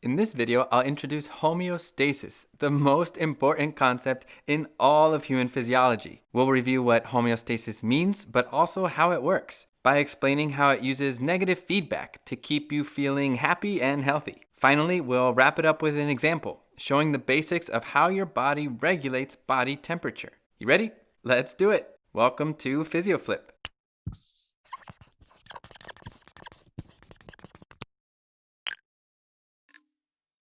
In this video, I'll introduce homeostasis, the most important concept in all of human physiology. We'll review what homeostasis means, but also how it works, by explaining how it uses negative feedback to keep you feeling happy and healthy. Finally, we'll wrap it up with an example, showing the basics of how your body regulates body temperature. You ready? Let's do it! Welcome to Physio Flip.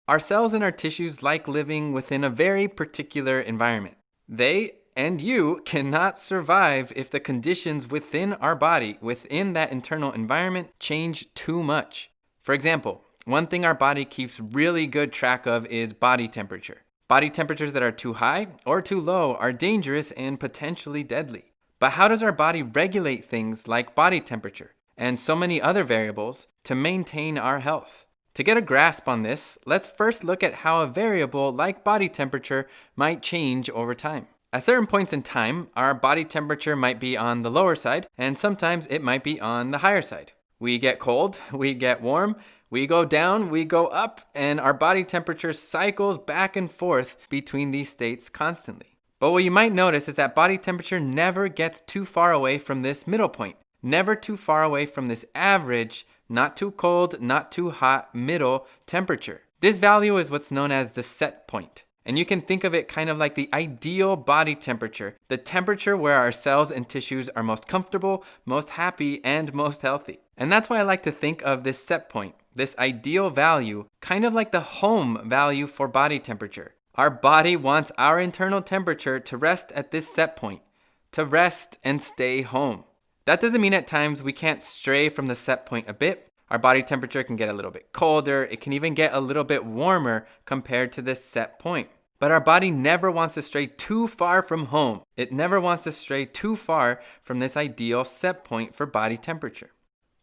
Our cells and our tissues like living within a very particular environment. They and you cannot survive if the conditions within our body, within that internal environment, change too much. For example, one thing our body keeps really good track of is body temperature. Body temperatures that are too high or too low are dangerous and potentially deadly. But how does our body regulate things like body temperature and so many other variables to maintain our health? To get a grasp on this, let's first look at how a variable like body temperature might change over time. At certain points in time, our body temperature might be on the lower side, and sometimes it might be on the higher side. We get cold, we get warm, we go down, we go up, and our body temperature cycles back and forth between these states constantly. But what you might notice is that body temperature never gets too far away from this middle point, never too far away from this average, not too cold, not too hot, middle temperature. This value is what's known as the set point. And you can think of it kind of like the ideal body temperature, the temperature where our cells and tissues are most comfortable, most happy, and most healthy. And that's why I like to think of this set point, this ideal value, kind of like the home value for body temperature. Our body wants our internal temperature to rest at this set point, to rest and stay home. That doesn't mean at times we can't stray from the set point a bit. Our body temperature can get a little bit colder. It can even get a little bit warmer compared to this set point. But our body never wants to stray too far from home. It never wants to stray too far from this ideal set point for body temperature.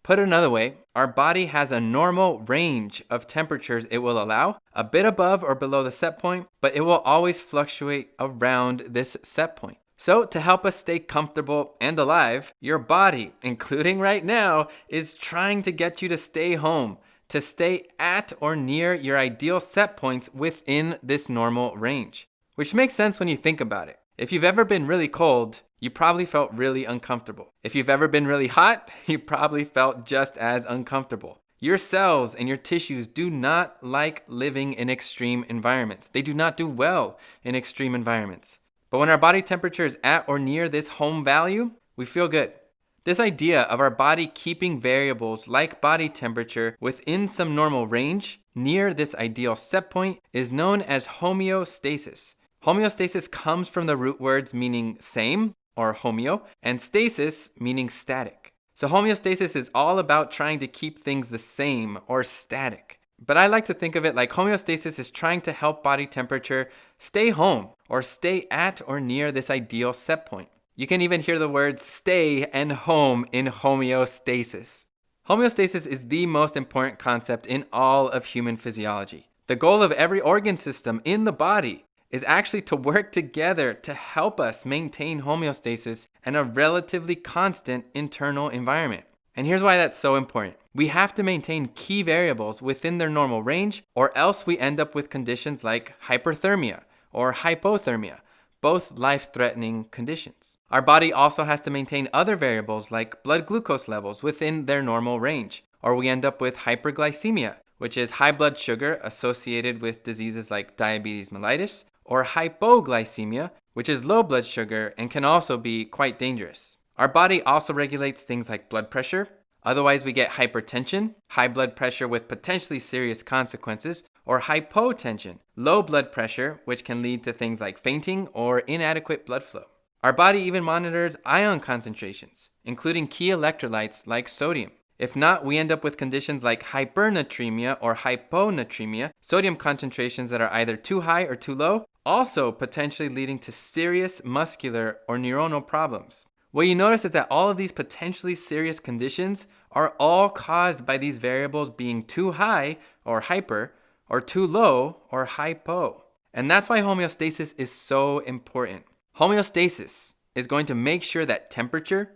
Put another way, our body has a normal range of temperatures it will allow, a bit above or below the set point, but it will always fluctuate around this set point. So to help us stay comfortable and alive, your body, including right now, is trying to get you to stay home, to stay at or near your ideal set points within this normal range. Which makes sense when you think about it. If you've ever been really cold, you probably felt really uncomfortable. If you've ever been really hot, you probably felt just as uncomfortable. Your cells and your tissues do not like living in extreme environments. They do not do well in extreme environments. But when our body temperature is at or near this home value, we feel good. This idea of our body keeping variables like body temperature within some normal range near this ideal set point is known as homeostasis. Homeostasis comes from the root words meaning same, or homeo, and stasis meaning static. So homeostasis is all about trying to keep things the same or static. But I like to think of it like homeostasis is trying to help body temperature stay home or stay at or near this ideal set point. You can even hear the words stay and home in homeostasis. Homeostasis is the most important concept in all of human physiology. The goal of every organ system in the body is actually to work together to help us maintain homeostasis and a relatively constant internal environment. And here's why that's so important. We have to maintain key variables within their normal range, or else we end up with conditions like hyperthermia or hypothermia, both life-threatening conditions. Our body also has to maintain other variables like blood glucose levels within their normal range, or we end up with hyperglycemia, which is high blood sugar associated with diseases like diabetes mellitus, or hypoglycemia, which is low blood sugar and can also be quite dangerous. Our body also regulates things like blood pressure. Otherwise, we get hypertension, high blood pressure with potentially serious consequences, or hypotension, low blood pressure, which can lead to things like fainting or inadequate blood flow. Our body even monitors ion concentrations, including key electrolytes like sodium. If not, we end up with conditions like hypernatremia or hyponatremia, sodium concentrations that are either too high or too low, also potentially leading to serious muscular or neuronal problems. What you notice is that all of these potentially serious conditions are all caused by these variables being too high, or hyper, or too low, or hypo. And that's why homeostasis is so important. Homeostasis is going to make sure that temperature,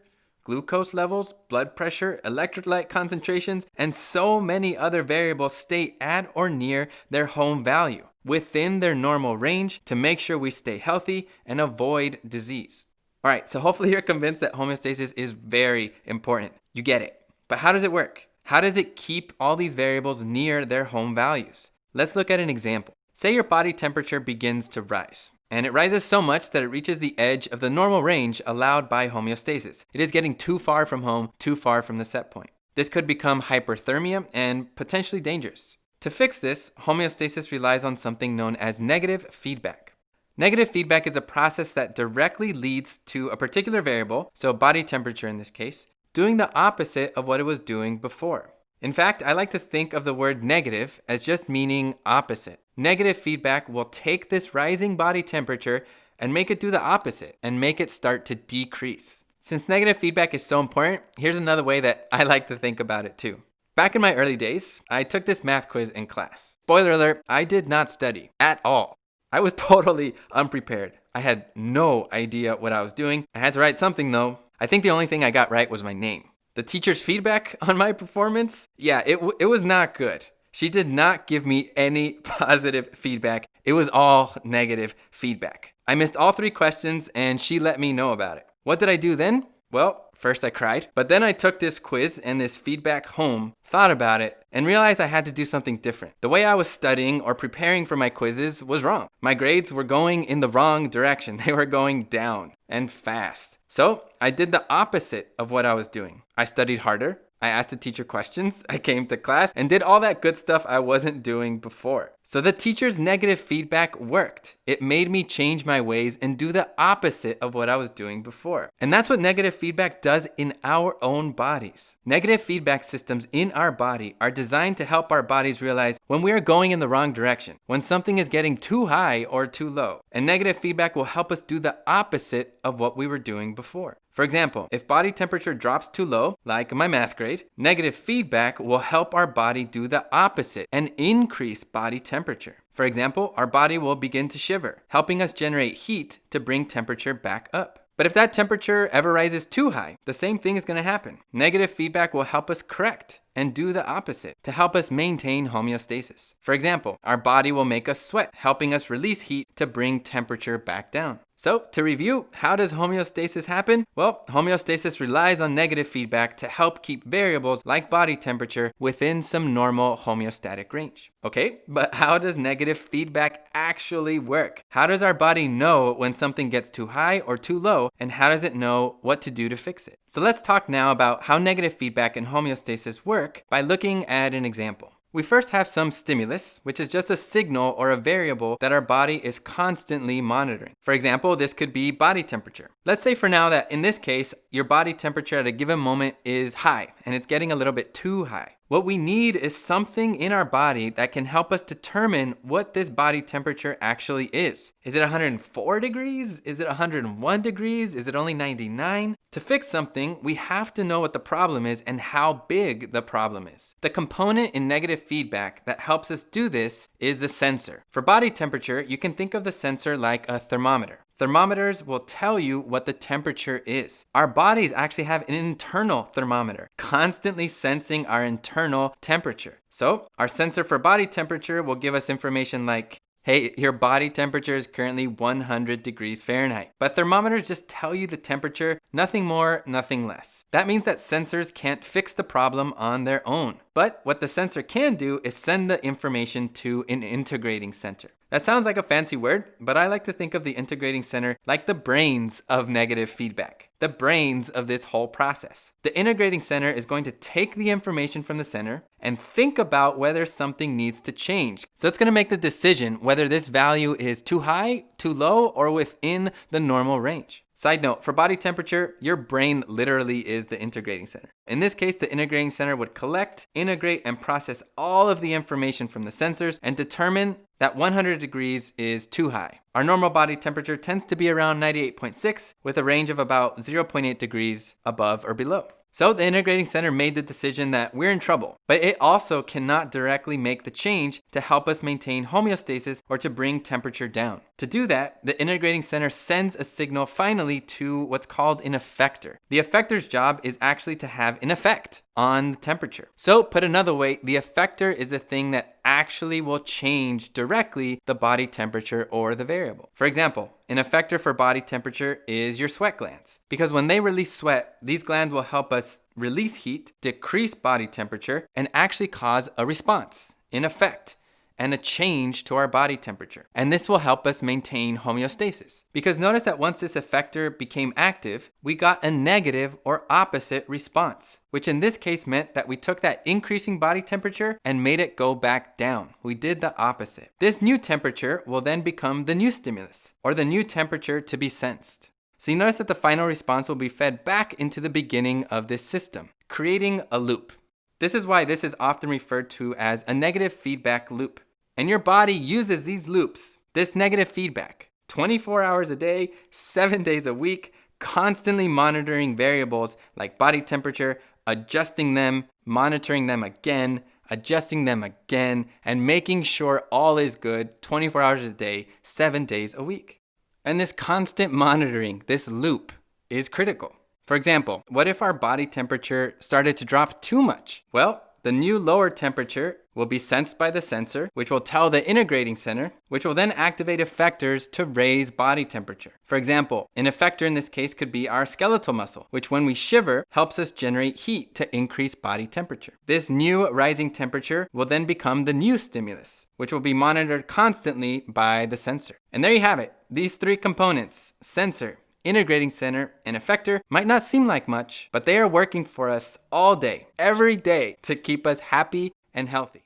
glucose levels, blood pressure, electrolyte concentrations, and so many other variables stay at or near their home value, within their normal range, to make sure we stay healthy and avoid disease. All right, so hopefully you're convinced that homeostasis is very important. You get it. But how does it work? How does it keep all these variables near their home values? Let's look at an example. Say your body temperature begins to rise, and it rises so much that it reaches the edge of the normal range allowed by homeostasis. It is getting too far from home, too far from the set point. This could become hyperthermia and potentially dangerous. To fix this, homeostasis relies on something known as negative feedback. Negative feedback is a process that directly leads to a particular variable, so body temperature in this case, doing the opposite of what it was doing before. In fact, I like to think of the word negative as just meaning opposite. Negative feedback will take this rising body temperature and make it do the opposite and make it start to decrease. Since negative feedback is so important, here's another way that I like to think about it too. Back in my early days, I took this math quiz in class. Spoiler alert, I did not study at all. I was totally unprepared. I had no idea what I was doing. I had to write something though. I think the only thing I got right was my name. The teacher's feedback on my performance, it was not good. She did not give me any positive feedback. It was all negative feedback. I missed all 3 questions and she let me know about it. What did I do then? Well, first I cried, but then I took this quiz and this feedback home, thought about it, and realized I had to do something different. The way I was studying or preparing for my quizzes was wrong. My grades were going in the wrong direction. They were going down and fast. So I did the opposite of what I was doing. I studied harder. I asked the teacher questions, I came to class, and did all that good stuff I wasn't doing before. So the teacher's negative feedback worked. It made me change my ways and do the opposite of what I was doing before. And that's what negative feedback does in our own bodies. Negative feedback systems in our body are designed to help our bodies realize when we are going in the wrong direction, when something is getting too high or too low. And negative feedback will help us do the opposite of what we were doing before. For example, if body temperature drops too low, like my math grade, negative feedback will help our body do the opposite and increase body temperature. For example, our body will begin to shiver, helping us generate heat to bring temperature back up. But if that temperature ever rises too high, the same thing is going to happen. Negative feedback will help us correct and do the opposite to help us maintain homeostasis. For example, our body will make us sweat, helping us release heat to bring temperature back down. So, to review, how does homeostasis happen? Well, homeostasis relies on negative feedback to help keep variables like body temperature within some normal homeostatic range. Okay, but how does negative feedback actually work? How does our body know when something gets too high or too low, and how does it know what to do to fix it? So let's talk now about how negative feedback and homeostasis work by looking at an example. We first have some stimulus, which is just a signal or a variable that our body is constantly monitoring. For example, this could be body temperature. Let's say for now that in this case, your body temperature at a given moment is high and it's getting a little bit too high. What we need is something in our body that can help us determine what this body temperature actually is. Is it 104 degrees? Is it 101 degrees? Is it only 99? To fix something, we have to know what the problem is and how big the problem is. The component in negative feedback that helps us do this is the sensor. For body temperature, you can think of the sensor like a thermometer. Thermometers will tell you what the temperature is. Our bodies actually have an internal thermometer, constantly sensing our internal temperature. So our sensor for body temperature will give us information like, hey, your body temperature is currently 100 degrees Fahrenheit. But thermometers just tell you the temperature, nothing more, nothing less. That means that sensors can't fix the problem on their own. But what the sensor can do is send the information to an integrating center. That sounds like a fancy word, but I like to think of the integrating center like the brains of negative feedback, the brains of this whole process. The integrating center is going to take the information from the center and think about whether something needs to change. So it's going to make the decision whether this value is too high, too low, or within the normal range. Side note, for body temperature, your brain literally is the integrating center. In this case, the integrating center would collect, integrate, and process all of the information from the sensors and determine that 100 degrees is too high. Our normal body temperature tends to be around 98.6 with a range of about 0.8 degrees above or below. So the integrating center made the decision that we're in trouble, but it also cannot directly make the change to help us maintain homeostasis or to bring temperature down. To do that, the integrating center sends a signal finally to what's called an effector. The effector's job is actually to have an effect on the temperature. So put another way, the effector is the thing that actually will change directly the body temperature or the variable. For example, an effector for body temperature is your sweat glands. Because when they release sweat, these glands will help us release heat, decrease body temperature, and actually cause a response, an effect, and a change to our body temperature. And this will help us maintain homeostasis. Because notice that once this effector became active, we got a negative or opposite response, which in this case meant that we took that increasing body temperature and made it go back down. We did the opposite. This new temperature will then become the new stimulus, or the new temperature to be sensed. So you notice that the final response will be fed back into the beginning of this system, creating a loop. This is why this is often referred to as a negative feedback loop. And your body uses these loops, this negative feedback, 24 hours a day, 7 days a week, constantly monitoring variables like body temperature, adjusting them, monitoring them again, adjusting them again, and making sure all is good 24 hours a day, 7 days a week. And this constant monitoring, this loop, is critical. For example, what if our body temperature started to drop too much? Well, the new lower temperature will be sensed by the sensor, which will tell the integrating center, which will then activate effectors to raise body temperature. For example, an effector in this case could be our skeletal muscle, which when we shiver helps us generate heat to increase body temperature. This new rising temperature will then become the new stimulus, which will be monitored constantly by the sensor. And there you have it. These three components, sensor, integrating center, and effector, might not seem like much, but they are working for us all day, every day, to keep us happy and healthy.